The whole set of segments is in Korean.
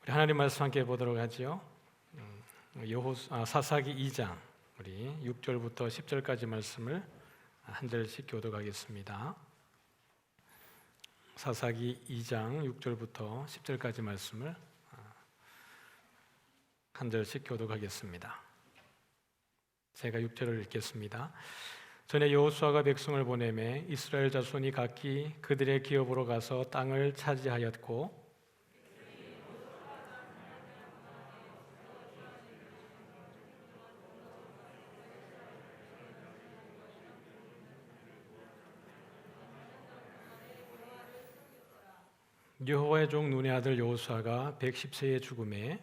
우리 하나님 말씀 함께 보도록 하지요. 사사기 2장 우리 6절부터 10절까지 말씀을 한 절씩 교독하겠습니다. 사사기 2장 6절부터 10절까지 말씀을 한 절씩 교독하겠습니다. 제가 6절을 읽겠습니다. 전에 여호수아가 백성을 보내매 이스라엘 자손이 각기 그들의 기업으로 가서 땅을 차지하였고 여호와의 종 눈의 아들 여호수아가 110세에 죽음에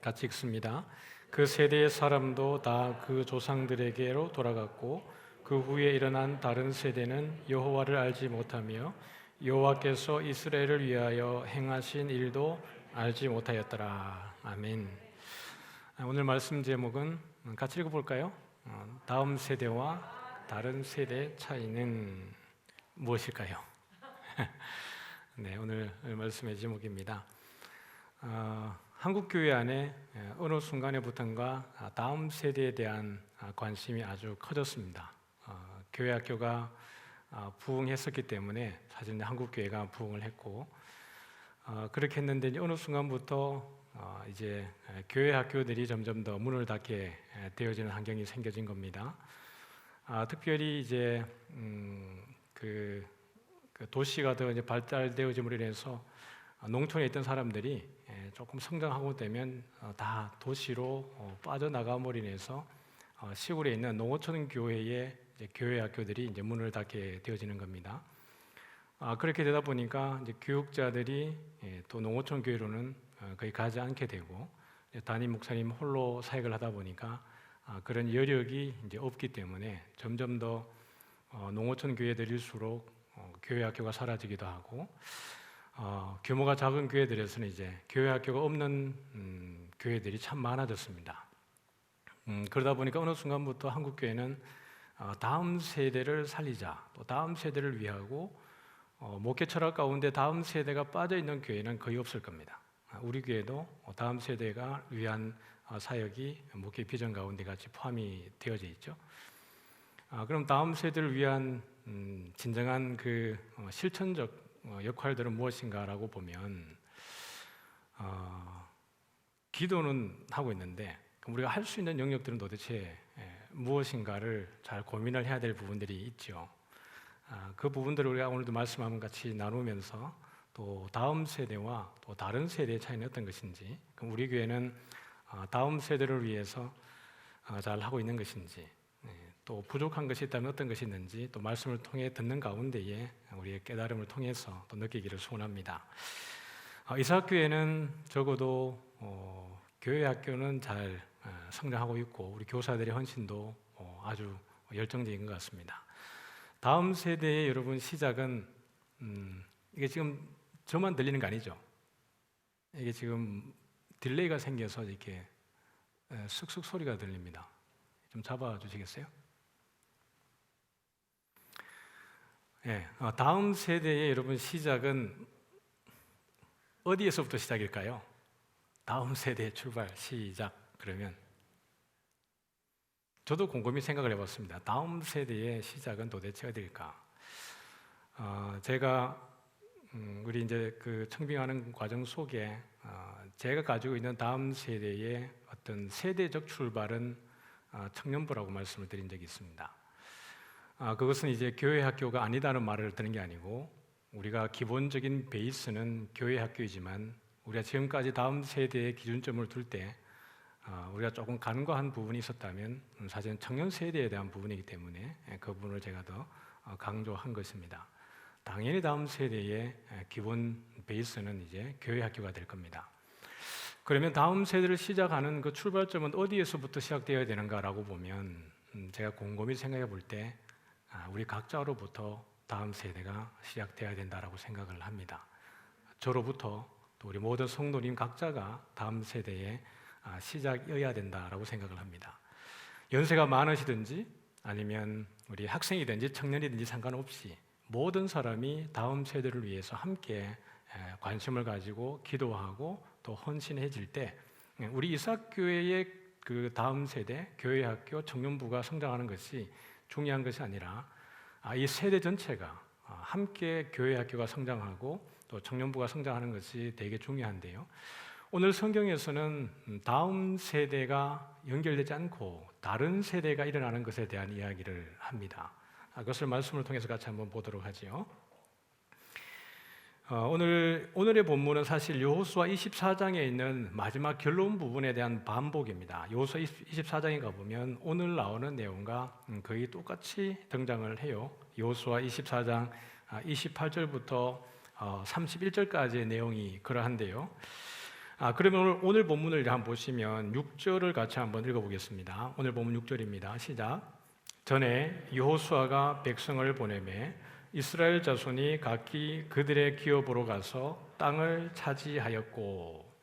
같이 읽습니다. 그 세대의 사람도 다 그 조상들에게로 돌아갔고 그 후에 일어난 다른 세대는 여호와를 알지 못하며 여호와께서 이스라엘을 위하여 행하신 일도 알지 못하였더라. 아멘. 오늘 말씀 제목은 같이 읽어볼까요? 다음 세대와 다른 세대의 차이는 무엇일까요? 네, 오늘 말씀의 제목입니다. 한국 교회 안에 어느 순간에부터인가 다음 세대에 대한 관심이 아주 커졌습니다. 교회 학교가 부흥했었기 때문에 사실 한국 교회가 부흥을 했고 그렇게 했는데 어느 순간부터 이제 교회 학교들이 점점 더 문을 닫게 되어지는 환경이 생겨진 겁니다. 특별히 이제 그 도시가 더 이제 발달되어짐으로 인해서 농촌에 있던 사람들이 조금 성장하고 되면 다 도시로 빠져나감으로 인해서 시골에 있는 농어촌 교회의 교회 학교들이 이제 문을 닫게 되어지는 겁니다. 그렇게 되다 보니까 이제 교육자들이 또 농어촌 교회로는 거의 가지 않게 되고 담임 목사님 홀로 사역을 하다 보니까 그런 여력이 이제 없기 때문에 점점 더 농어촌 교회들일수록 교회 학교가 사라지기도 하고 규모가 작은 교회들에서는 이제 교회 학교가 없는 교회들이 참 많아졌습니다. 그러다 보니까 어느 순간부터 한국 교회는 다음 세대를 살리자, 또 다음 세대를 위하고 목회 철학 가운데 다음 세대가 빠져 있는 교회는 거의 없을 겁니다. 우리 교회도 다음 세대가 위한 사역이 목회 비전 가운데 같이 포함이 되어져 있죠. 그럼 다음 세대를 위한 진정한 그 실천적 역할들은 무엇인가라고 보면 기도는 하고 있는데 우리가 할 수 있는 영역들은 도대체 무엇인가를 잘 고민을 해야 될 부분들이 있죠. 그 부분들을 우리가 오늘도 말씀하면 같이 나누면서 또 다음 세대와 또 다른 세대의 차이는 어떤 것인지, 그럼 우리 교회는 다음 세대를 위해서 잘 하고 있는 것인지, 또 부족한 것이 있다면 어떤 것이 있는지 또 말씀을 통해 듣는 가운데에 우리의 깨달음을 통해서 또 느끼기를 소원합니다. 이사학교에는 적어도 교회 학교는 잘 성장하고 있고 우리 교사들의 헌신도 아주 열정적인 것 같습니다. 다음 세대의 여러분 시작은 이게 지금 저만 들리는 거 아니죠? 이게 지금 딜레이가 생겨서 이렇게 슥슥 소리가 들립니다. 좀 잡아주시겠어요? 네, 다음 세대의 여러분 시작은 어디에서부터 시작일까요? 다음 세대의 출발, 시작 그러면 저도 곰곰이 생각을 해봤습니다. 다음 세대의 시작은 도대체 어디일까? 제가 우리 이제 그 청빙하는 과정 속에 제가 가지고 있는 다음 세대의 어떤 세대적 출발은 청년부라고 말씀을 드린 적이 있습니다. 그것은 이제 교회 학교가 아니다는 말을 드는 게 아니고 우리가 기본적인 베이스는 교회 학교이지만 우리가 지금까지 다음 세대의 기준점을 둘 때 우리가 조금 간과한 부분이 있었다면 사실은 청년 세대에 대한 부분이기 때문에 그 부분을 제가 더 강조한 것입니다. 당연히 다음 세대의 기본 베이스는 이제 교회 학교가 될 겁니다. 그러면 다음 세대를 시작하는 그 출발점은 어디에서부터 시작되어야 되는가라고 보면 제가 곰곰이 생각해 볼 때 우리 각자로부터 다음 세대가 시작되어야 된다라고 생각을 합니다. 저로부터 또 우리 모든 성도님 각자가 다음 세대의 시작이어야 된다라고 생각을 합니다. 연세가 많으시든지 아니면 우리 학생이든지 청년이든지 상관없이 모든 사람이 다음 세대를 위해서 함께 관심을 가지고 기도하고 또 헌신해질 때 우리 이삭교회의 그 다음 세대 교회 학교 청년부가 성장하는 것이 중요한 것이 아니라 이 세대 전체가 함께 교회 학교가 성장하고 또 청년부가 성장하는 것이 되게 중요한데요. 오늘 성경에서는 다음 세대가 연결되지 않고 다른 세대가 일어나는 것에 대한 이야기를 합니다. 그것을 말씀을 통해서 같이 한번 보도록 하지요. 오늘의 본문은 사실 여호수아 24장에 있는 마지막 결론 부분에 대한 반복입니다. 여호수아 24장에 가보면 오늘 나오는 내용과 거의 똑같이 등장을 해요. 여호수아 24장 28절부터 31절까지의 내용이 그러한데요. 그러면 오늘 본문을 한번 보시면 6절을 같이 한번 읽어보겠습니다. 오늘 본문 6절입니다. 시작. 전에 여호수아가 백성을 보내매 이스라엘 자손이 각기 그들의 기업으로 가서 땅을 차지하였고,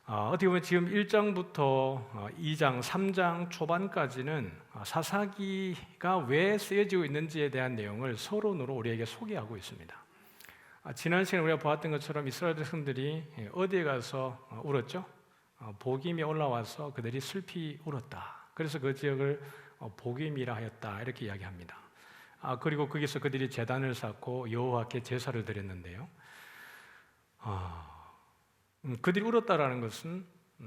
어떻게 보면 지금 1장부터 2장, 3장 초반까지는 사사기가 왜 쓰여지고 있는지에 대한 내용을 서론으로 우리에게 소개하고 있습니다. 지난 시간에 우리가 보았던 것처럼 이스라엘 백성들이 어디에 가서 울었죠? 복임이 올라와서 그들이 슬피 울었다. 그래서 그 지역을 복임이라 하였다 이렇게 이야기합니다. 그리고 거기서 그들이 제단을 쌓고 여호와께 제사를 드렸는데요. 그들이 울었다라는 것은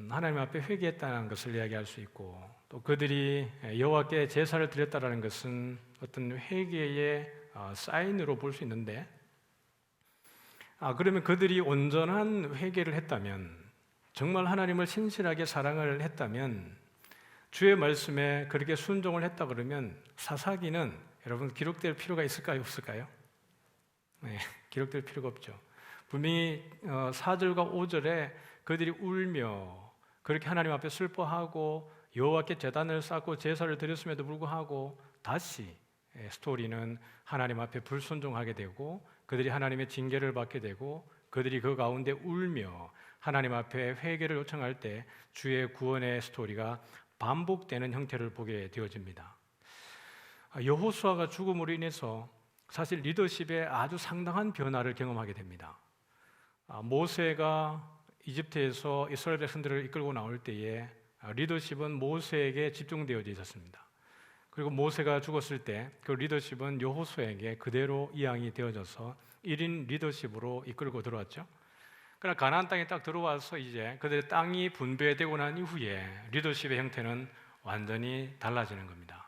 하나님 앞에 회개했다는 것을 이야기할 수 있고, 또 그들이 여호와께 제사를 드렸다라는 것은 어떤 회개의 사인으로 볼 수 있는데, 그러면 그들이 온전한 회개를 했다면, 정말 하나님을 신실하게 사랑을 했다면, 주의 말씀에 그렇게 순종을 했다 그러면 사사기는 여러분 기록될 필요가 있을까요? 없을까요? 네, 기록될 필요가 없죠. 분명히 4절과 5절에 그들이 울며 그렇게 하나님 앞에 슬퍼하고 여호와께 제단을 쌓고 제사를 드렸음에도 불구하고 다시 스토리는 하나님 앞에 불순종하게 되고 그들이 하나님의 징계를 받게 되고 그들이 그 가운데 울며 하나님 앞에 회개를 요청할 때 주의 구원의 스토리가 반복되는 형태를 보게 되어집니다. 여호수아가 죽음으로 인해서 사실 리더십에 아주 상당한 변화를 경험하게 됩니다. 모세가 이집트에서 이스라엘 백성들을 이끌고 나올 때에 리더십은 모세에게 집중되어져 있었습니다. 그리고 모세가 죽었을 때 그 리더십은 여호수아에게 그대로 이양이 되어져서 1인 리더십으로 이끌고 들어왔죠. 그러나 가나안 땅에 딱 들어와서 이제 그들의 땅이 분배되고 난 이후에 리더십의 형태는 완전히 달라지는 겁니다.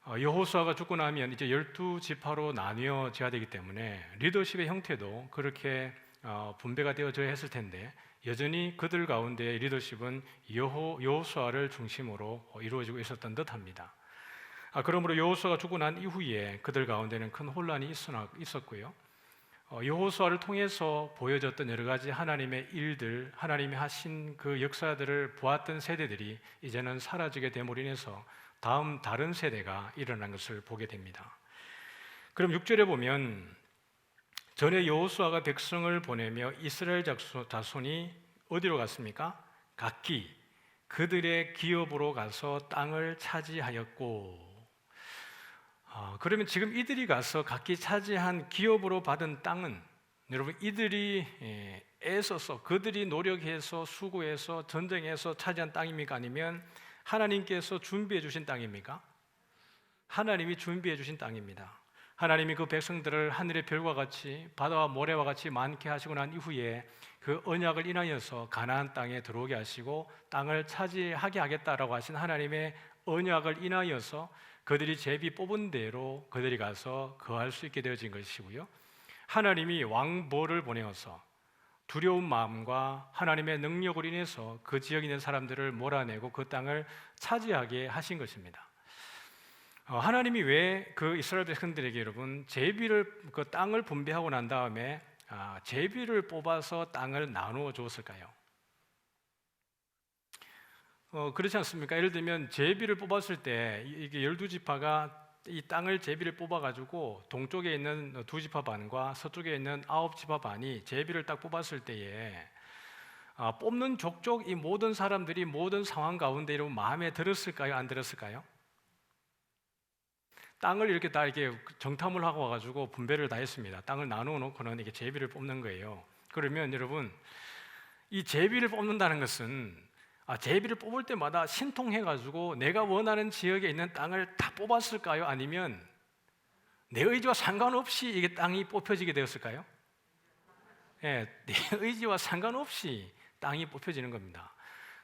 여호수아가 죽고 나면 이제 12지파로 나뉘어져야 되기 때문에 리더십의 형태도 그렇게 분배가 되어져야 했을 텐데 여전히 그들 가운데 리더십은 여호수아를 중심으로 이루어지고 있었던 듯합니다. 그러므로 여호수아가 죽고 난 이후에 그들 가운데는 큰 혼란이 있었고요. 여호수아를 통해서 보여졌던 여러 가지 하나님의 일들, 하나님이 하신 그 역사들을 보았던 세대들이 이제는 사라지게 됨으로 인해서 다른 세대가 일어난 것을 보게 됩니다. 그럼 6절에 보면 전에 여호수아가 백성을 보내며 이스라엘 자손이 어디로 갔습니까? 각기 그들의 기업으로 가서 땅을 차지하였고, 그러면 지금 이들이 가서 각기 차지한 기업으로 받은 땅은 여러분 이들이 애써서 그들이 노력해서 수고해서 전쟁해서 차지한 땅입니까? 아니면 하나님께서 준비해 주신 땅입니까? 하나님이 준비해 주신 땅입니다. 하나님이 그 백성들을 하늘의 별과 같이 바다와 모래와 같이 많게 하시고 난 이후에 그 언약을 인하여서 가나안 땅에 들어오게 하시고 땅을 차지하게 하겠다라고 하신 하나님의 언약을 인하여서 그들이 제비 뽑은 대로 그들이 가서 거할 수 있게 되어진 것이고요. 하나님이 왕보를 보내어서 두려운 마음과 하나님의 능력으로 인해서 그 지역에 있는 사람들을 몰아내고 그 땅을 차지하게 하신 것입니다. 하나님이 왜 그 이스라엘 백성들에게 여러분 그 땅을 분배하고 난 다음에 제비를 뽑아서 땅을 나누어 주었을까요? 그렇지 않습니까? 예를 들면 제비를 뽑았을 때 이게 12지파가 이 땅을 제비를 뽑아가지고 동쪽에 있는 2지파 반과 서쪽에 있는 9지파 반이 제비를 딱 뽑았을 때에 뽑는 족족 이 모든 사람들이 모든 상황 가운데 이러면 마음에 들었을까요? 안 들었을까요? 땅을 이렇게 다 이렇게 정탐을 하고 와가지고 분배를 다 했습니다. 땅을 나누어 놓고는 이게 제비를 뽑는 거예요. 그러면 여러분, 이 제비를 뽑는다는 것은 제비를 뽑을 때마다 신통해가지고 내가 원하는 지역에 있는 땅을 다 뽑았을까요? 아니면 내 의지와 상관없이 이게 땅이 뽑혀지게 되었을까요? 예, 내 의지와 상관없이 땅이 뽑혀지는 겁니다.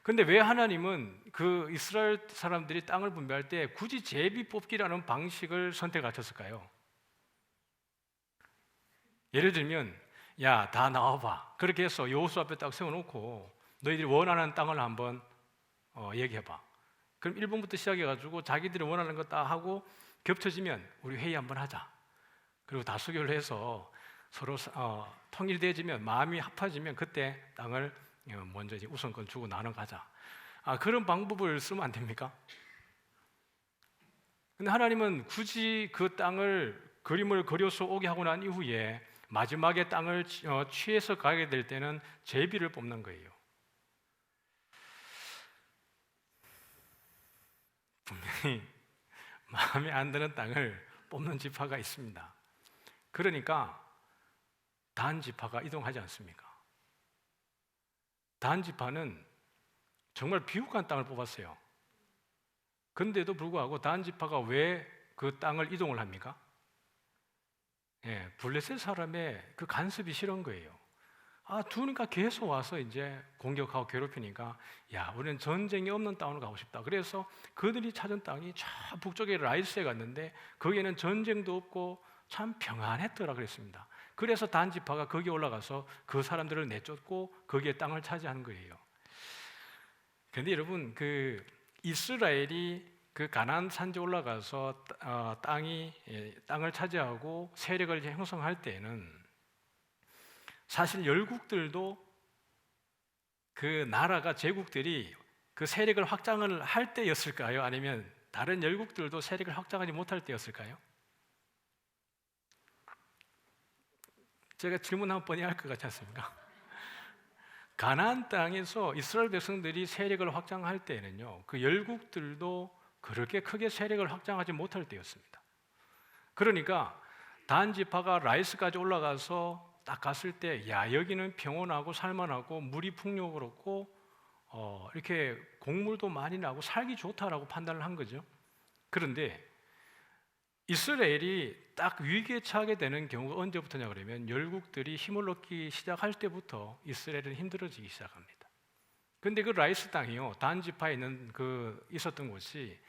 근데 왜 하나님은 그 이스라엘 사람들이 땅을 분배할 때 굳이 제비 뽑기라는 방식을 선택하셨을까요? 예를 들면, 야, 다 나와봐. 그렇게 해서 여호수 앞에 딱 세워놓고 너희들이 원하는 땅을 한번 얘기해봐. 그럼 1번부터 시작해가지고 자기들이 원하는 거 다 하고 겹쳐지면 우리 회의 한번 하자. 그리고 다수결을 해서 서로 통일되어지면, 마음이 합해지면 그때 땅을 먼저 이제 우선권 주고 나눠 가자. 그런 방법을 쓰면 안 됩니까? 근데 하나님은 굳이 그 땅을 그림을 그려서 오게 하고 난 이후에 마지막에 땅을 취해서 가게 될 때는 제비를 뽑는 거예요. 분명히 마음에 안 드는 땅을 뽑는 지파가 있습니다. 그러니까 단 지파가 이동하지 않습니까? 단 지파는 정말 비옥한 땅을 뽑았어요. 근데도 불구하고 단 지파가 왜 그 땅을 이동을 합니까? 블레셋 사람의 그 간섭이 싫은 거예요. 두니까 계속 와서 이제 공격하고 괴롭히니까, 야, 우리는 전쟁이 없는 땅으로 가고 싶다. 그래서 그들이 찾은 땅이 저 북쪽에 라이스에 갔는데 거기에는 전쟁도 없고 참 평안했더라 그랬습니다. 그래서 단 지파가 거기 올라가서 그 사람들을 내쫓고 거기에 땅을 차지한 거예요. 그런데 여러분, 그 이스라엘이 그 가나안 산지에 올라가서 땅을 차지하고 세력을 형성할 때에는 사실 열국들도, 그 나라가, 제국들이 그 세력을 확장을 할 때였을까요? 아니면 다른 열국들도 세력을 확장하지 못할 때였을까요? 제가 질문 한 번이 할 것 같지 않습니까? 가나안 땅에서 이스라엘 백성들이 세력을 확장할 때는요, 그 열국들도 그렇게 크게 세력을 확장하지 못할 때였습니다. 그러니까 단 지파가 라이스까지 올라가서 딱 갔을 때, 야, 여기는 평온하고 살만하고 물이 풍요롭고 이렇게 곡물도 많이 나고 살기 좋다라고 판단을 한 거죠. 그런데 이스라엘이 딱 위기에 처하게 되는 경우가 언제부터냐 그러면 열국들이 힘을 얻기 시작할 때부터 이스라엘은 힘들어지기 시작합니다. 근데 그 라이스 땅이요, 단 지파에 있는 있었던 곳이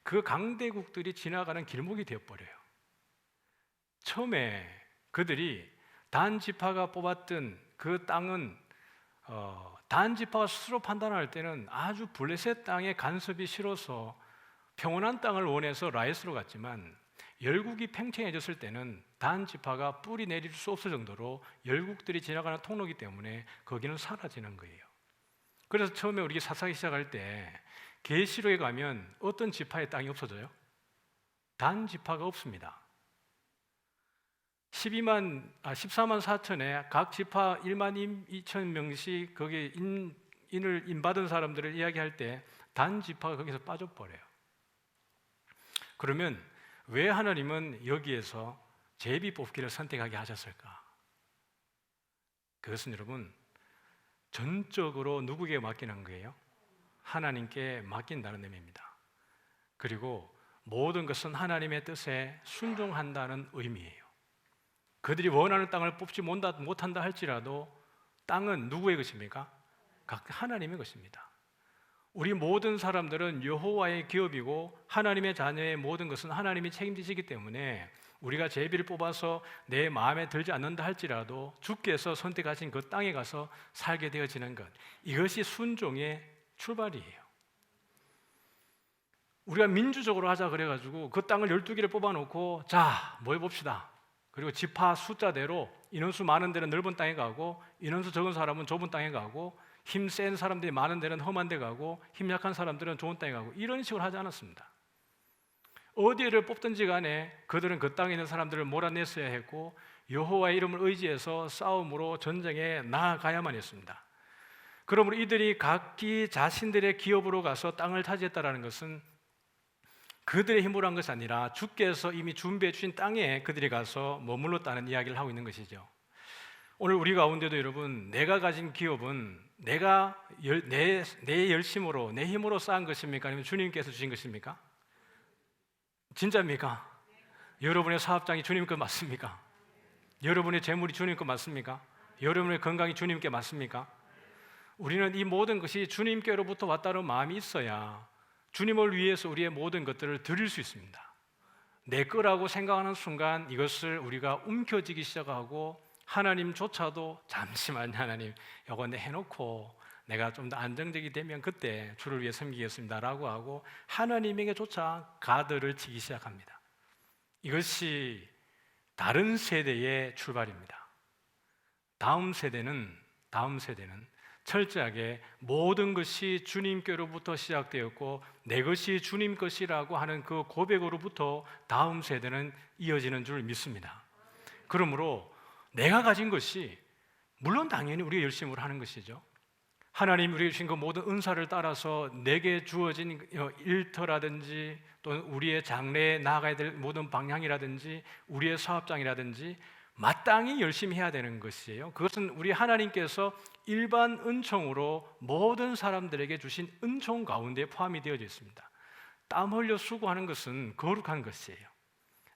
그 강대국들이 지나가는 길목이 되어버려요. 처음에 그들이 단 지파가 뽑았던 그 땅은 단 지파가 스스로 판단할 때는 아주 블레셋 땅의 간섭이 싫어서 평온한 땅을 원해서 라이스로 갔지만, 열국이 팽창해졌을 때는 단 지파가 뿌리 내릴 수 없을 정도로 열국들이 지나가는 통로이기 때문에 거기는 사라지는 거예요. 그래서 처음에 우리 사사기 시작할 때 계시록에 가면 어떤 지파의 땅이 없어져요? 단 지파가 없습니다. 14만 4천에 각 지파 1만 2천 명씩 거기에 인을 인받은 사람들을 이야기할 때 단 지파가 거기서 빠져버려요. 그러면 왜 하나님은 여기에서 제비 뽑기를 선택하게 하셨을까? 그것은 여러분, 전적으로 누구에게 맡기는 거예요? 하나님께 맡긴다는 의미입니다. 그리고 모든 것은 하나님의 뜻에 순종한다는 의미예요. 그들이 원하는 땅을 뽑지 못한다 할지라도 땅은 누구의 것입니까? 각 하나님의 것입니다. 우리 모든 사람들은 여호와의 기업이고 하나님의 자녀의 모든 것은 하나님이 책임지시기 때문에 우리가 제비를 뽑아서 내 마음에 들지 않는다 할지라도 주께서 선택하신 그 땅에 가서 살게 되어지는 것, 이것이 순종의 출발이에요. 우리가 민주적으로 하자 그래가지고 그 땅을 12개를 뽑아놓고 자, 뭘 봅시다. 그리고 지파 숫자대로 인원수 많은 데는 넓은 땅에 가고 인원수 적은 사람은 좁은 땅에 가고 힘 센 사람들이 많은 데는 험한 데 가고 힘 약한 사람들은 좋은 땅에 가고 이런 식으로 하지 않았습니다. 어디를 뽑든지 간에 그들은 그 땅에 있는 사람들을 몰아냈어야 했고 여호와의 이름을 의지해서 싸움으로 전쟁에 나아가야만 했습니다. 그러므로 이들이 각기 자신들의 기업으로 가서 땅을 차지했다는 것은 그들의 힘으로 한 것이 아니라 주께서 이미 준비해 주신 땅에 그들이 가서 머물렀다는 이야기를 하고 있는 것이죠. 오늘 우리 가운데도 여러분, 내가 가진 기업은 내 열심으로, 내 힘으로 쌓은 것입니까? 아니면 주님께서 주신 것입니까? 진짜입니까? 여러분의 사업장이 주님 것 맞습니까? 여러분의 재물이 주님 것 맞습니까? 여러분의 건강이 주님께 맞습니까? 우리는 이 모든 것이 주님께로부터 왔다는 마음이 있어야 주님을 위해서 우리의 모든 것들을 드릴 수 있습니다. 내 거라고 생각하는 순간 이것을 우리가 움켜쥐기 시작하고 하나님조차도 잠시만요, 하나님 이거 내 해놓고 내가 좀 더 안정적이 되면 그때 주를 위해 섬기겠습니다 라고 하고 하나님에게조차 가드를 치기 시작합니다. 이것이 다른 세대의 출발입니다. 다음 세대는 철저하게 모든 것이 주님께로부터 시작되었고 내 것이 주님 것이라고 하는 그 고백으로부터 다음 세대는 이어지는 줄 믿습니다. 그러므로 내가 가진 것이 물론 당연히 우리의 열심으로 하는 것이죠. 하나님 우리에게 주신 그 모든 은사를 따라서 내게 주어진 일터라든지 또는 우리의 장래에 나아가야 될 모든 방향이라든지 우리의 사업장이라든지 마땅히 열심히 해야 되는 것이에요. 그것은 우리 하나님께서 일반 은총으로 모든 사람들에게 주신 은총 가운데 포함이 되어져 있습니다. 땀 흘려 수고하는 것은 거룩한 것이에요.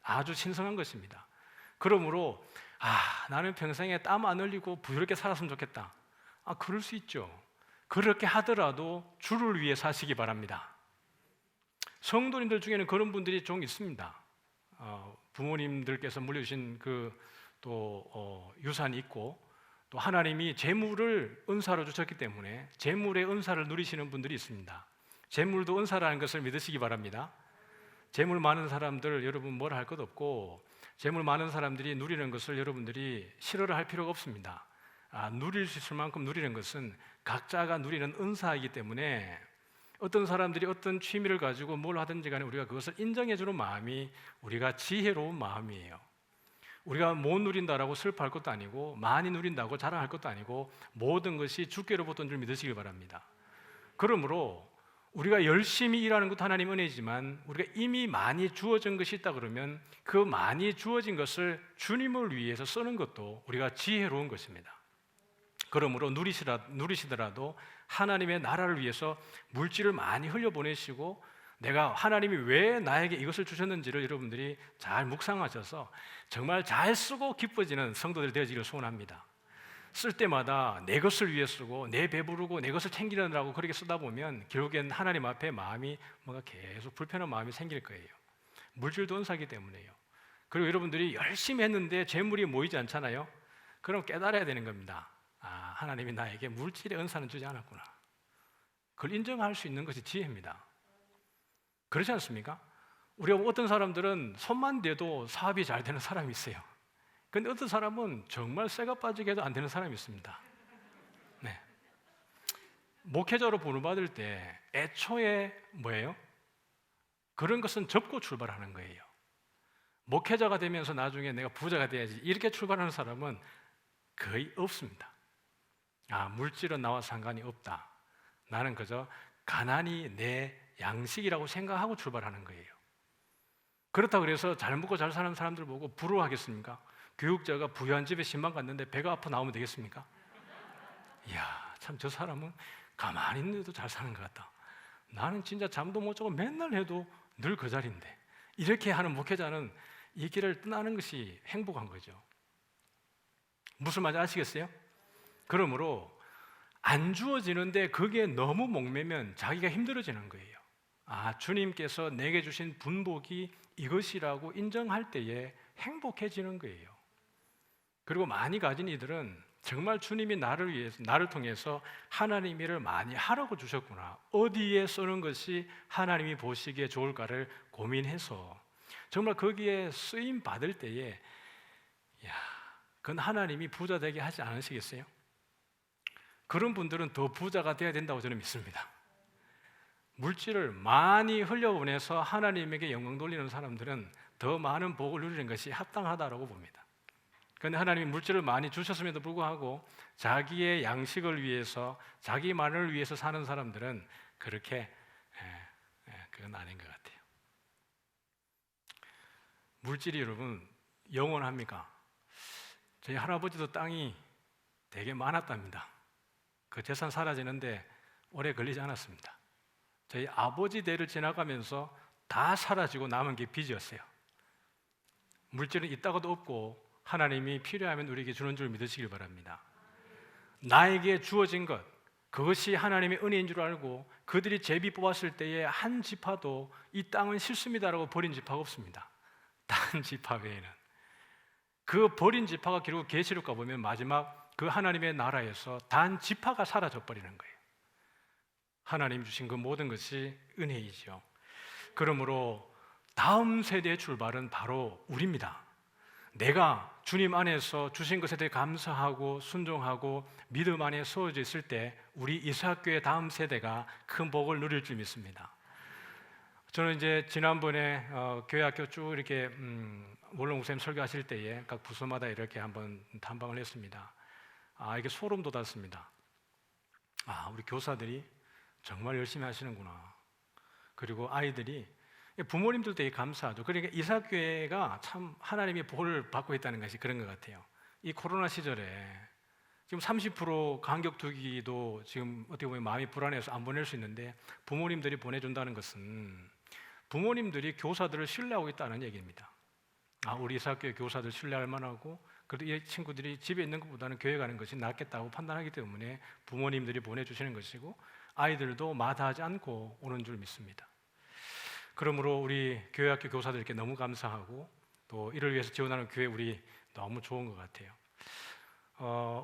아주 신성한 것입니다. 그러므로 나는 평생에 땀 안 흘리고 부유롭게 살았으면 좋겠다. 그럴 수 있죠. 그렇게 하더라도 주를 위해 사시기 바랍니다. 성도님들 중에는 그런 분들이 좀 있습니다. 부모님들께서 물려주신 유산이 있고 또 하나님이 재물을 은사로 주셨기 때문에 재물의 은사를 누리시는 분들이 있습니다. 재물도 은사라는 것을 믿으시기 바랍니다. 재물 많은 사람들 여러분 뭐라 할 것 없고 재물 많은 사람들이 누리는 것을 여러분들이 싫어를 할 필요가 없습니다. 누릴 수 있을 만큼 누리는 것은 각자가 누리는 은사이기 때문에 어떤 사람들이 어떤 취미를 가지고 뭘 하든지 간에 우리가 그것을 인정해주는 마음이 우리가 지혜로운 마음이에요. 우리가 못 누린다라고 슬퍼할 것도 아니고 많이 누린다고 자랑할 것도 아니고 모든 것이 주께로부터인 줄 믿으시길 바랍니다. 그러므로 우리가 열심히 일하는 것도 하나님 은혜지만 우리가 이미 많이 주어진 것이 있다 그러면 그 많이 주어진 것을 주님을 위해서 쓰는 것도 우리가 지혜로운 것입니다. 그러므로 누리시더라도 하나님의 나라를 위해서 물질을 많이 흘려보내시고 내가 하나님이 왜 나에게 이것을 주셨는지를 여러분들이 잘 묵상하셔서 정말 잘 쓰고 기뻐지는 성도들 되어지기를 소원합니다. 쓸 때마다 내 것을 위해 쓰고 내 배부르고 내 것을 챙기느라고 그렇게 쓰다 보면 결국엔 하나님 앞에 마음이 뭔가 계속 불편한 마음이 생길 거예요. 물질도 은사기 때문에요. 그리고 여러분들이 열심히 했는데 재물이 모이지 않잖아요. 그럼 깨달아야 되는 겁니다. 하나님이 나에게 물질의 은사는 주지 않았구나. 그걸 인정할 수 있는 것이 지혜입니다. 그렇지 않습니까? 우리가 어떤 사람들은 손만 대도 사업이 잘 되는 사람이 있어요. 근데 어떤 사람은 정말 쇠가 빠지게 해도 안 되는 사람이 있습니다. 네. 목회자로 부름받을 때 애초에 뭐예요? 그런 것은 접고 출발하는 거예요. 목회자가 되면서 나중에 내가 부자가 돼야지 이렇게 출발하는 사람은 거의 없습니다. 물질은 나와 상관이 없다. 나는 그저 가난이 내 양식이라고 생각하고 출발하는 거예요. 그렇다고 그래서 잘 먹고 잘 사는 사람들 보고 부러워하겠습니까? 교육자가 부유한 집에 신방 갔는데 배가 아파 나오면 되겠습니까? 이야, 참 저 사람은 가만히 있는데도 잘 사는 것 같다. 나는 진짜 잠도 못 자고 맨날 해도 늘 그 자리인데. 이렇게 하는 목회자는 이 길을 떠나는 것이 행복한 거죠. 무슨 말인지 아시겠어요? 그러므로 안 주어지는데 그게 너무 목매면 자기가 힘들어지는 거예요. 주님께서 내게 주신 분복이 이것이라고 인정할 때에 행복해지는 거예요. 그리고 많이 가진 이들은 정말 주님이 나를 통해서 하나님 일을 많이 하라고 주셨구나. 어디에 쓰는 것이 하나님이 보시기에 좋을까를 고민해서 정말 거기에 쓰임 받을 때에 그건 하나님이 부자 되게 하지 않으시겠어요? 그런 분들은 더 부자가 돼야 된다고 저는 믿습니다. 물질을 많이 흘려보내서 하나님에게 영광 돌리는 사람들은 더 많은 복을 누리는 것이 합당하다고 봅니다. 그런데 하나님이 물질을 많이 주셨음에도 불구하고 자기의 양식을 위해서 자기만을 위해서 사는 사람들은 그렇게 그건 아닌 것 같아요. 물질이 여러분 영원합니까? 저희 할아버지도 땅이 되게 많았답니다. 그 재산 사라지는데 오래 걸리지 않았습니다. 저희 아버지 대를 지나가면서 다 사라지고 남은 게 빚이었어요. 물질은 있다가도 없고 하나님이 필요하면 우리에게 주는 줄 믿으시길 바랍니다. 나에게 주어진 것, 그것이 하나님의 은혜인 줄 알고 그들이 제비 뽑았을 때에 한 지파도 이 땅은 싫습니다라고 버린 지파가 없습니다. 단 지파 외에는. 그 버린 지파가 결국 계시록 가보면 마지막 그 하나님의 나라에서 단 지파가 사라져 버리는 거예요. 하나님 주신 그 모든 것이 은혜이죠. 그러므로 다음 세대의 출발은 바로 우리입니다. 내가 주님 안에서 주신 것에 대해 감사하고 순종하고 믿음 안에 서어져 있을 때 우리 이사학교의 다음 세대가 큰 복을 누릴 줄 믿습니다. 저는 이제 지난번에 교회 학교 쭉 이렇게 원로 목사님 설교하실 때에 각 부서마다 이렇게 한번 탐방을 했습니다. 이게 소름 돋았습니다. 우리 교사들이 정말 열심히 하시는구나. 그리고 아이들이, 부모님들도 되게 감사하죠. 그러니까 이사교회가 참 하나님의 복을 받고 있다는 것이 그런 것 같아요. 이 코로나 시절에 지금 30% 간격 두기도 지금 어떻게 보면 마음이 불안해서 안 보낼 수 있는데 부모님들이 보내준다는 것은 부모님들이 교사들을 신뢰하고 있다는 얘기입니다. 우리 이사교회 교사들 신뢰할 만하고 그래도 이 친구들이 집에 있는 것보다는 교회 가는 것이 낫겠다고 판단하기 때문에 부모님들이 보내주시는 것이고 아이들도 마다하지 않고 오는 줄 믿습니다. 그러므로 우리 교회학교 교사들께 너무 감사하고 또 이를 위해서 지원하는 교회 우리 너무 좋은 것 같아요.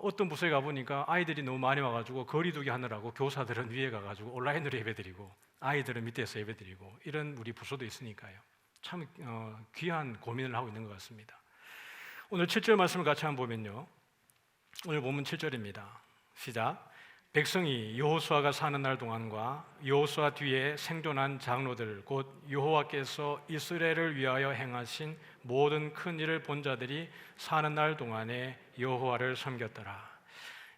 어떤 부서에 가보니까 아이들이 너무 많이 와가지고 거리두기 하느라고 교사들은 위에 가가지고 온라인으로 예배드리고 아이들은 밑에서 예배드리고 이런 우리 부서도 있으니까요. 참 귀한 고민을 하고 있는 것 같습니다. 오늘 7절 말씀을 같이 한번 보면요, 오늘 본문 7절입니다. 시작. 백성이 여호수아가 사는 날 동안과 여호수아 뒤에 생존한 장로들 곧 여호와께서 이스라엘을 위하여 행하신 모든 큰 일을 본 자들이 사는 날 동안에 여호와를 섬겼더라.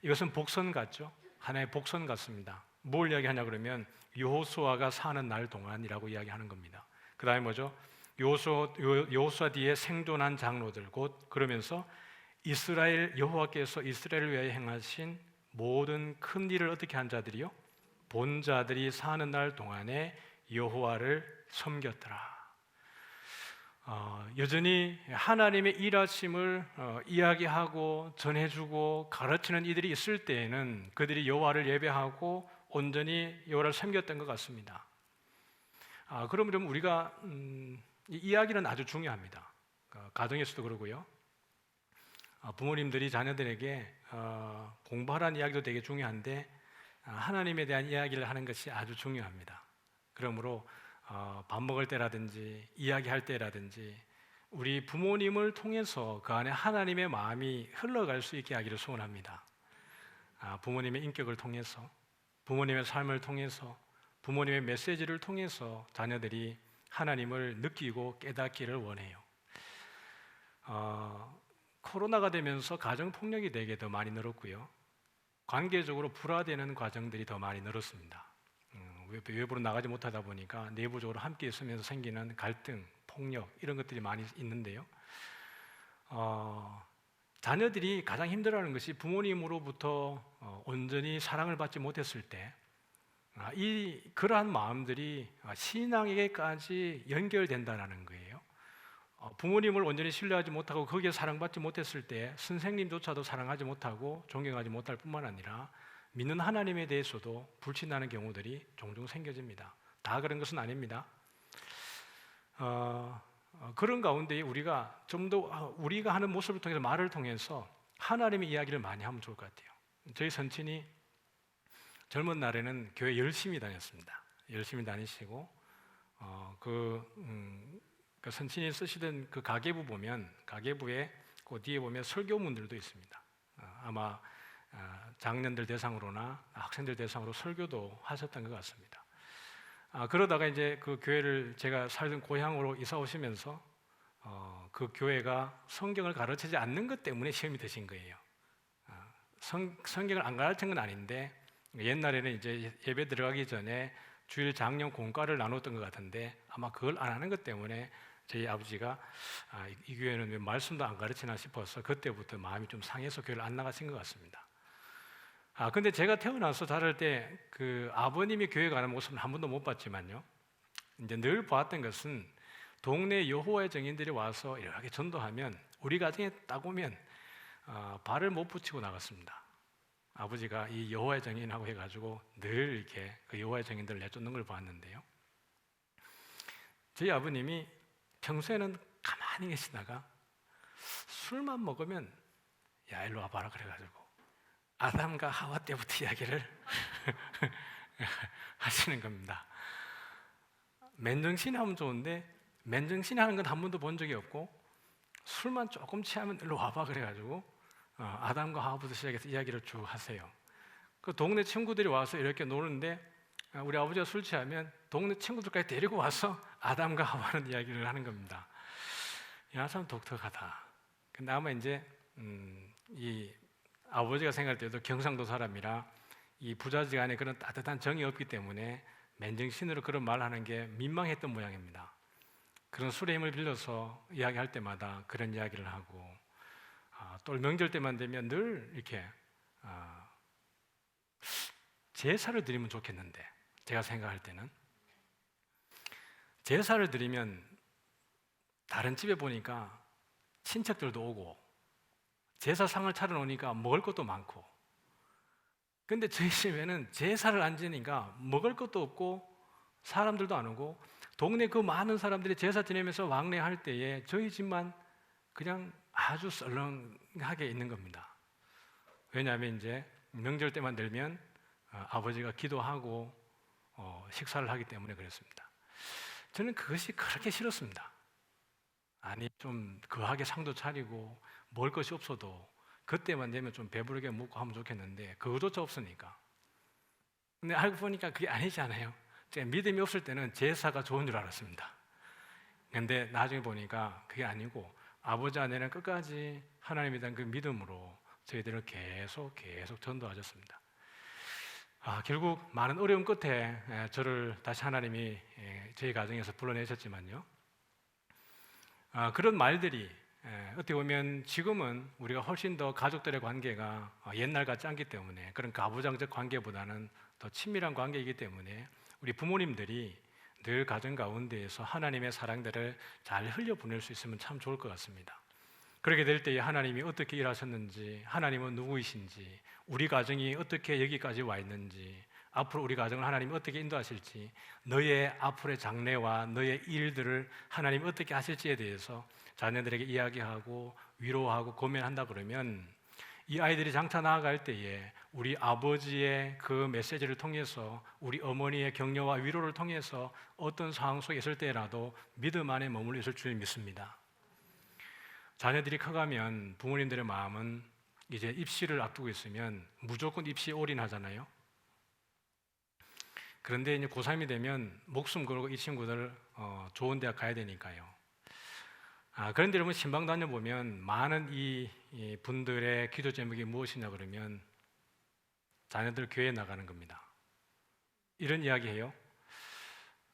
이것은 복선 같죠? 하나의 복선 같습니다. 뭘 이야기하냐 그러면 여호수아가 사는 날 동안이라고 이야기하는 겁니다. 그 다음에 뭐죠? 여호수아 뒤에 생존한 장로들 곧 그러면서 이스라엘 여호와께서 이스라엘을 위하여 행하신 모든 큰 일을 어떻게 한 자들이요? 본 자들이 사는 날 동안에 여호와를 섬겼더라. 여전히 하나님의 일하심을 이야기하고 전해주고 가르치는 이들이 있을 때에는 그들이 여호와를 예배하고 온전히 여호와를 섬겼던 것 같습니다. 그러면 우리가 이 이야기는 아주 중요합니다. 가정에서도 그러고요. 부모님들이 자녀들에게 공부하라는 이야기도 되게 중요한데 하나님에 대한 이야기를 하는 것이 아주 중요합니다. 그러므로 밥 먹을 때라든지 이야기할 때라든지 우리 부모님을 통해서 그 안에 하나님의 마음이 흘러갈 수 있게 하기를 소원합니다. 부모님의 인격을 통해서, 부모님의 삶을 통해서, 부모님의 메시지를 통해서 자녀들이 하나님을 느끼고 깨닫기를 원해요. 코로나가 되면서 가정폭력이 되게 더 많이 늘었고요. 관계적으로 불화되는 과정들이 더 많이 늘었습니다. 외부로 나가지 못하다 보니까 내부적으로 함께 있으면서 생기는 갈등, 폭력 이런 것들이 많이 있는데요. 자녀들이 가장 힘들어하는 것이 부모님으로부터 온전히 사랑을 받지 못했을 때 그러한 마음들이 신앙에게까지 연결된다는 거예요. 부모님을 온전히 신뢰하지 못하고 거기에 사랑받지 못했을 때 선생님조차도 사랑하지 못하고 존경하지 못할 뿐만 아니라 믿는 하나님에 대해서도 불신하는 경우들이 종종 생겨집니다. 다 그런 것은 아닙니다. 그런 가운데 우리가 좀 더 우리가 하는 모습을 통해서 말을 통해서 하나님의 이야기를 많이 하면 좋을 것 같아요. 저희 선친이 젊은 날에는 교회 열심히 다녔습니다. 열심히 다니시고 그 선친이 쓰시던 그 가계부 보면 가계부에 그 뒤에 보면 설교문들도 있습니다. 아마 장년들 대상으로나 학생들 대상으로 설교도 하셨던 것 같습니다. 그러다가 이제 그 교회를 제가 살던 고향으로 이사 오시면서 그 교회가 성경을 가르치지 않는 것 때문에 시험이 되신 거예요. 성경을 안 가르친 건 아닌데 옛날에는 이제 예배 들어가기 전에 주일 장령 공과를 나눴던 것 같은데 아마 그걸 안 하는 것 때문에 저희 아버지가 이 교회는 왜 말씀도 안 가르치나 싶어서 그때부터 마음이 좀 상해서 교회를 안 나가신 것 같습니다. 근데 제가 태어나서 자랄 때 그 아버님이 교회 가는 모습은 한 번도 못 봤지만요. 이제 늘 보았던 것은 동네 여호와의 증인들이 와서 이렇게 전도하면 우리 가정에 딱 오면 발을 못 붙이고 나갔습니다. 아버지가 이 여호와의 증인하고 해가지고 늘 이렇게 그 여호와의 증인들을 내쫓는 걸 봤는데요. 저희 아버님이 평소에는 가만히 계시다가 술만 먹으면 야 일로 와봐라 그래가지고 아담과 하와 때부터 이야기를 하시는 겁니다. 맨정신에 하면 좋은데 맨정신에 하는 건 한 번도 본 적이 없고 술만 조금 취하면 일로 와봐 그래가지고 아담과 하와부터 시작해서 이야기를 쭉 하세요. 그 동네 친구들이 와서 이렇게 노는데 우리 아버지가 술 취하면 동네 친구들까지 데리고 와서 아담과 하와는 이야기를 하는 겁니다. 야, 참 독특하다. 근데 아마 이제 이 아버지가 생각할 때도 경상도 사람이라 이 부자지간에 그런 따뜻한 정이 없기 때문에 맨정신으로 그런 말을 하는 게 민망했던 모양입니다. 그런 술의 힘을 빌려서 이야기할 때마다 그런 이야기를 하고 또 명절 때만 되면 늘 이렇게 제사를 드리면 좋겠는데 제가 생각할 때는 제사를 드리면 다른 집에 보니까 친척들도 오고 제사상을 차려놓으니까 먹을 것도 많고 근데 저희 집에는 제사를 안 지니까 먹을 것도 없고 사람들도 안 오고 동네 그 많은 사람들이 제사 지내면서 왕래할 때에 저희 집만 그냥 아주 썰렁하게 있는 겁니다. 왜냐하면 이제 명절 때만 되면 아버지가 기도하고 식사를 하기 때문에 그랬습니다. 저는 그것이 그렇게 싫었습니다. 아니 좀 거하게 상도 차리고 먹을 것이 없어도 그때만 되면 좀 배부르게 먹고 하면 좋겠는데 그거조차 없으니까. 근데 알고 보니까 그게 아니잖아요. 제가 믿음이 없을 때는 제사가 좋은 줄 알았습니다. 근데 나중에 보니까 그게 아니고 아버지 아내는 끝까지 하나님에 대한 그 믿음으로 저희들을 계속 전도하셨습니다. 결국 많은 어려움 끝에 저를 다시 하나님이 저희 가정에서 불러내셨지만요. 그런 말들이 어떻게 보면 지금은 우리가 훨씬 더 가족들의 관계가 옛날 같지 않기 때문에 그런 가부장적 관계보다는 더 친밀한 관계이기 때문에 우리 부모님들이 늘 가정 가운데에서 하나님의 사랑들을 잘 흘려보낼 수 있으면 참 좋을 것 같습니다. 그렇게 될 때에 하나님이 어떻게 일하셨는지, 하나님은 누구이신지, 우리 가정이 어떻게 여기까지 와 있는지, 앞으로 우리 가정을 하나님이 어떻게 인도하실지, 너의 앞으로의 장래와 너의 일들을 하나님이 어떻게 하실지에 대해서 자녀들에게 이야기하고 위로하고 고민한다 그러면 이 아이들이 장차 나아갈 때에 우리 아버지의 그 메시지를 통해서 우리 어머니의 격려와 위로를 통해서 어떤 상황 속에 있을 때라도 믿음 안에 머물러 있을 줄 믿습니다. 자녀들이 커가면 부모님들의 마음은 이제 입시를 앞두고 있으면 무조건 입시에 올인하잖아요. 그런데 이제 고3이 되면 목숨 걸고 이 친구들 좋은 대학 가야 되니까요. 그런데 여러분 신방 다녀보면 많은 이 분들의 기도 제목이 무엇이냐 그러면 자녀들 교회에 나가는 겁니다. 이런 이야기 해요.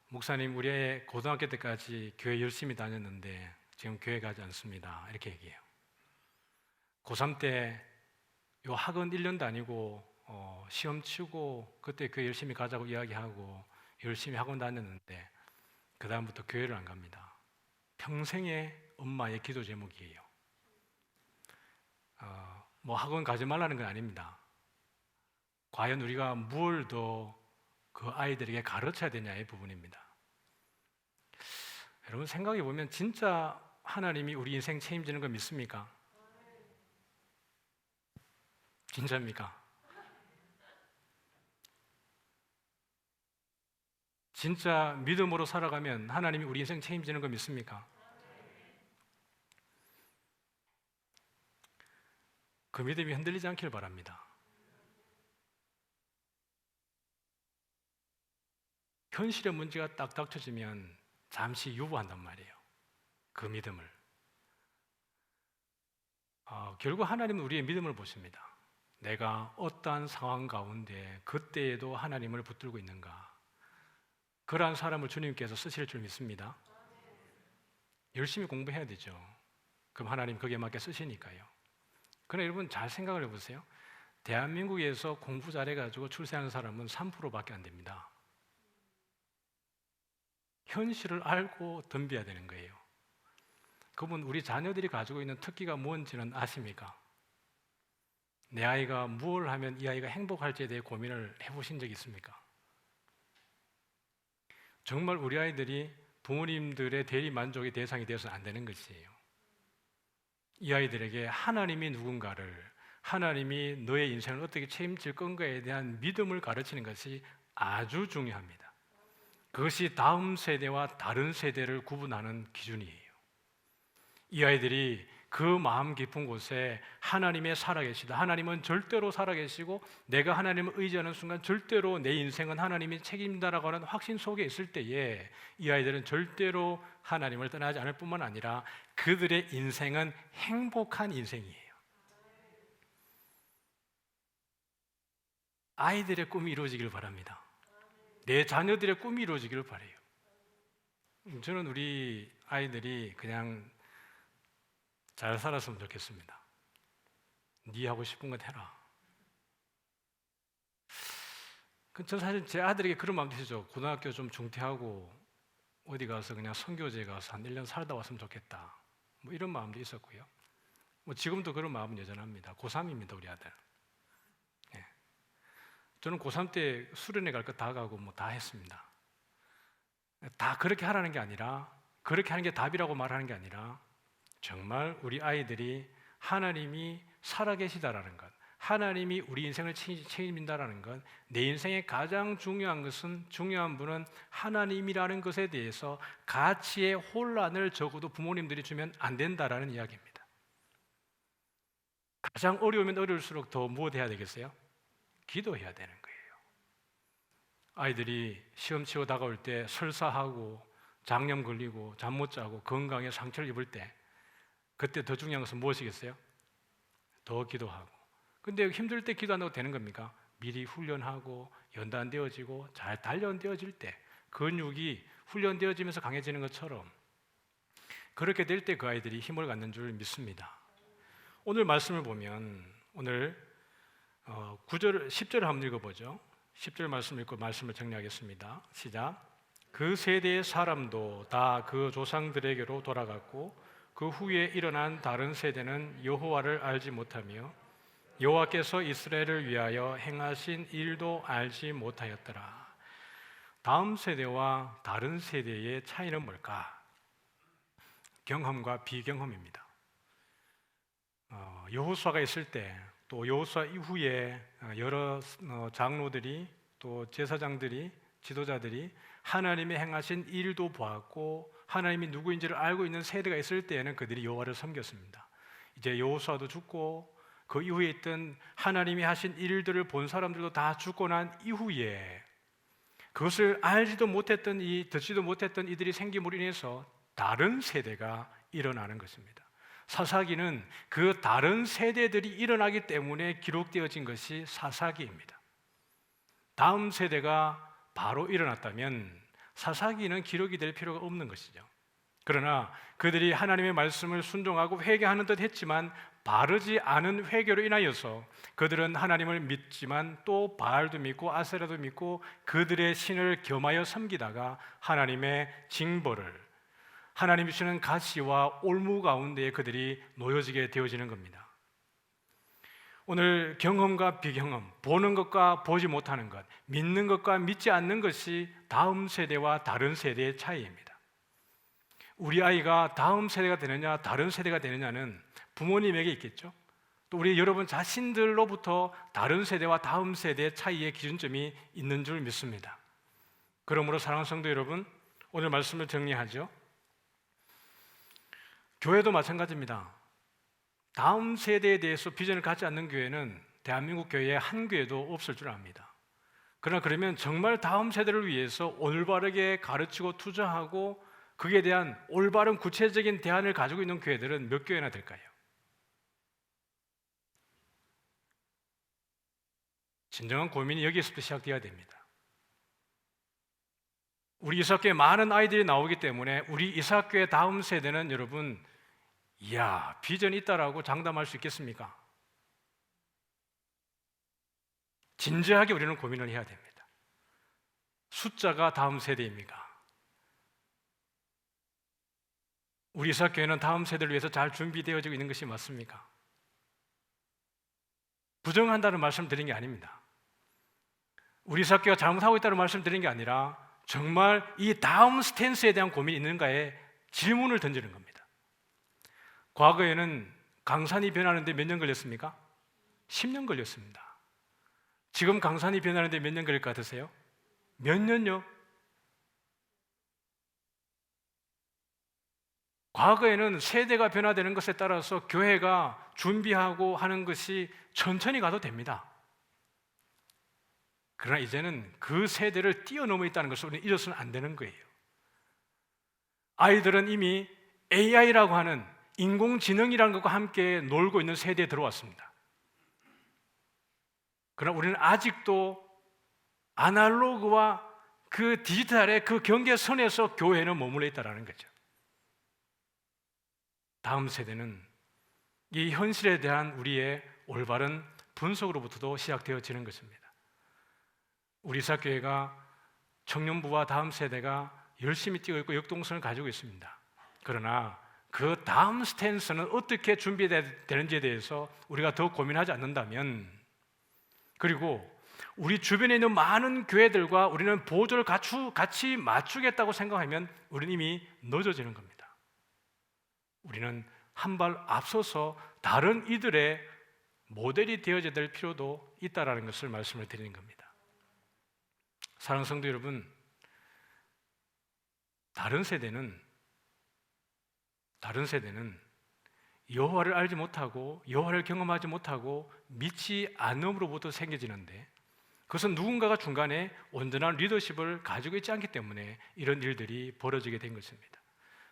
목사님 우리 애 고등학교 때까지 교회 열심히 다녔는데 지금 교회 가지 않습니다. 이렇게 얘기해요. 고3 때 요 학원 1년 다니고 시험 치고 그때 교회 열심히 가자고 이야기하고 열심히 학원 다녔는데 그 다음부터 교회를 안 갑니다. 평생의 엄마의 기도 제목이에요. 뭐 학원 가지 말라는 건 아닙니다. 과연 우리가 뭘 더 그 아이들에게 가르쳐야 되냐의 부분입니다. 여러분 생각해 보면 진짜 하나님이 우리 인생 책임지는 거 믿습니까? 진짜입니까? 진짜 믿음으로 살아가면 하나님이 우리 인생 책임지는 거 믿습니까? 그 믿음이 흔들리지 않길 바랍니다. 현실의 문제가 딱 닥쳐지면 잠시 유보한단 말이에요. 그 믿음을. 결국 하나님은 우리의 믿음을 보십니다. 내가 어떠한 상황 가운데 그때에도 하나님을 붙들고 있는가. 그러한 사람을 주님께서 쓰실 줄 믿습니다. 열심히 공부해야 되죠. 그럼 하나님 거기에 맞게 쓰시니까요. 그러나 여러분 잘 생각을 해보세요. 대한민국에서 공부 잘해가지고 출세하는 사람은 3%밖에 안 됩니다. 현실을 알고 덤벼야 되는 거예요. 그분 우리 자녀들이 가지고 있는 특기가 뭔지는 아십니까? 내 아이가 무엇을 하면 이 아이가 행복할지에 대해 고민을 해보신 적 있습니까? 정말 우리 아이들이 부모님들의 대리 만족의 대상이 되어서는 안 되는 것이에요. 이 아이들에게 하나님이 누군가를, 하나님이 너의 인생을 어떻게 책임질 건가에 대한 믿음을 가르치는 것이 아주 중요합니다. 그것이 다음 세대와 다른 세대를 구분하는 기준이에요. 이 아이들이 그 마음 깊은 곳에 하나님의 살아계시다, 하나님은 절대로 살아계시고 내가 하나님을 의지하는 순간 절대로 내 인생은 하나님이 책임진다라고 하는 확신 속에 있을 때에 이 아이들은 절대로 하나님을 떠나지 않을 뿐만 아니라 그들의 인생은 행복한 인생이에요. 아이들의 꿈이 이루어지길 바랍니다. 내 자녀들의 꿈이 이루어지길 바라요. 저는 우리 아이들이 그냥 잘 살았으면 좋겠습니다. 네 하고 싶은 건 해라. 저 사실 제 아들에게 그런 마음도 있었죠. 고등학교 좀 중퇴하고 어디 가서 그냥 선교제 가서 한 1년 살다 왔으면 좋겠다. 뭐 이런 마음도 있었고요. 뭐 지금도 그런 마음은 여전합니다. 고3입니다, 우리 아들. 예. 저는 고3 때 수련회 갈 거 다 가고 뭐 다 했습니다. 다 그렇게 하라는 게 아니라, 그렇게 하는 게 답이라고 말하는 게 아니라 정말 우리 아이들이 하나님이 살아계시다라는 것, 하나님이 우리 인생을 책임진다라는 것, 내 인생의 가장 중요한 것은, 중요한 분은 하나님이라는 것에 대해서 가치의 혼란을 적어도 부모님들이 주면 안 된다라는 이야기입니다. 가장 어려우면 어려울수록 더 무엇 해야 되겠어요? 기도해야 되는 거예요. 아이들이 시험 치고 다가올 때 설사하고 장염 걸리고 잠 못 자고 건강에 상처를 입을 때 그때 더 중요한 것은 무엇이겠어요? 더 기도하고. 근데 힘들 때 기도 안 해도 되는 겁니까? 미리 훈련하고 연단되어지고 잘 단련되어질 때 근육이 훈련되어지면서 강해지는 것처럼 그렇게 될 때 그 아이들이 힘을 갖는 줄 믿습니다. 오늘 말씀을 보면 오늘 9절, 10절을 한번 읽어보죠. 10절 말씀 읽고 말씀을 정리하겠습니다. 시작. 그 세대의 사람도 다 그 조상들에게로 돌아갔고 그 후에 일어난 다른 세대는 여호와를 알지 못하며 여호와께서 이스라엘을 위하여 행하신 일도 알지 못하였더라. 다음 세대와 다른 세대의 차이는 뭘까? 경험과 비경험입니다. 여호수아가 있을 때, 또 여호수아 이후에 여러 장로들이, 또 제사장들이, 지도자들이 하나님의 행하신 일도 보았고 하나님이 누구인지를 알고 있는 세대가 있을 때에는 그들이 여호와를 섬겼습니다. 이제 여호수아도 죽고 그 이후에 있던 하나님이 하신 일들을 본 사람들도 다 죽고 난 이후에 그것을 알지도 못했던 듣지도 못했던 이들이 생김으로 인해서 다른 세대가 일어나는 것입니다. 사사기는 그 다른 세대들이 일어나기 때문에 기록되어진 것이 사사기입니다. 다음 세대가 바로 일어났다면 사사기는 기록이 될 필요가 없는 것이죠. 그러나 그들이 하나님의 말씀을 순종하고 회개하는 듯 했지만 바르지 않은 회개로 인하여서 그들은 하나님을 믿지만 또 바알도 믿고 아세라도 믿고 그들의 신을 겸하여 섬기다가 하나님의 징벌을, 하나님이 주시는 가시와 올무 가운데에 그들이 놓여지게 되어지는 겁니다. 오늘 경험과 비경험, 보는 것과 보지 못하는 것, 믿는 것과 믿지 않는 것이 다음 세대와 다른 세대의 차이입니다. 우리 아이가 다음 세대가 되느냐 다른 세대가 되느냐는 부모님에게 있겠죠. 또 우리 여러분 자신들로부터 다른 세대와 다음 세대의 차이의 기준점이 있는 줄 믿습니다. 그러므로 사랑하는 성도 여러분, 오늘 말씀을 정리하죠. 교회도 마찬가지입니다. 다음 세대에 대해서 비전을 갖지 않는 교회는 대한민국 교회에 한 교회도 없을 줄 압니다. 그러나 그러면 정말 다음 세대를 위해서 올바르게 가르치고 투자하고 그에 대한 올바른 구체적인 대안을 가지고 있는 교회들은 몇 교회나 될까요? 진정한 고민이 여기에서부터 시작되어야 됩니다. 우리 이사학교에 많은 아이들이 나오기 때문에 우리 이사학교의 다음 세대는 여러분, 이야, 비전이 있다라고 장담할 수 있겠습니까? 진지하게 우리는 고민을 해야 됩니다. 숫자가 다음 세대입니까? 우리 이사학교에는 다음 세대를 위해서 잘 준비되어지고 있는 것이 맞습니까? 부정한다는 말씀 드린 게 아닙니다. 우리 이사학교가 잘못하고 있다는 말씀 드린 게 아니라 정말 이 다음 스탠스에 대한 고민이 있는가에 질문을 던지는 겁니다. 과거에는 강산이 변하는데 몇 년 걸렸습니까? 10년 걸렸습니다. 지금 강산이 변하는데 몇 년 걸릴 것 같으세요? 몇 년요? 과거에는 세대가 변화되는 것에 따라서 교회가 준비하고 하는 것이 천천히 가도 됩니다. 그러나 이제는 그 세대를 뛰어넘어 있다는 것을 우리는 잊어서는 안 되는 거예요. 아이들은 이미 AI라고 하는 인공지능이라는 것과 함께 놀고 있는 세대에 들어왔습니다. 그러나 우리는 아직도 아날로그와 그 디지털의 그 경계선에서 교회는 머물러 있다는 거죠. 다음 세대는 이 현실에 대한 우리의 올바른 분석으로부터도 시작되어지는 것입니다. 우리 이사교회가 청년부와 다음 세대가 열심히 뛰고 있고 역동성을 가지고 있습니다. 그러나 그 다음 스탠스는 어떻게 준비되는지에 대해서 우리가 더 고민하지 않는다면, 그리고 우리 주변에 있는 많은 교회들과 우리는 보조를 같이 맞추겠다고 생각하면 우리는 이미 늦어지는 겁니다. 우리는 한 발 앞서서 다른 이들의 모델이 되어야 될 필요도 있다라는 것을 말씀을 드리는 겁니다. 사랑하는 성도 여러분, 다른 세대는 여호와를 알지 못하고 여호와를 경험하지 못하고 믿지 않음으로부터 생겨지는데, 그것은 누군가가 중간에 온전한 리더십을 가지고 있지 않기 때문에 이런 일들이 벌어지게 된 것입니다.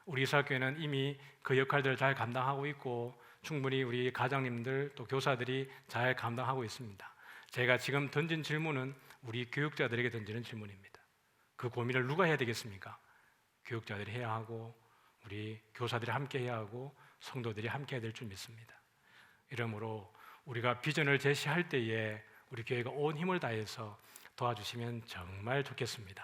우리 이사학교에는 이미 그 역할들을 잘 감당하고 있고 충분히 우리 가장님들 또 교사들이 잘 감당하고 있습니다. 제가 지금 던진 질문은 우리 교육자들에게 던지는 질문입니다. 그 고민을 누가 해야 되겠습니까? 교육자들이 해야 하고 우리 교사들이 함께 해야 하고 성도들이 함께 해야 될 줄 믿습니다. 이러므로 우리가 비전을 제시할 때에 우리 교회가 온 힘을 다해서 도와주시면 정말 좋겠습니다.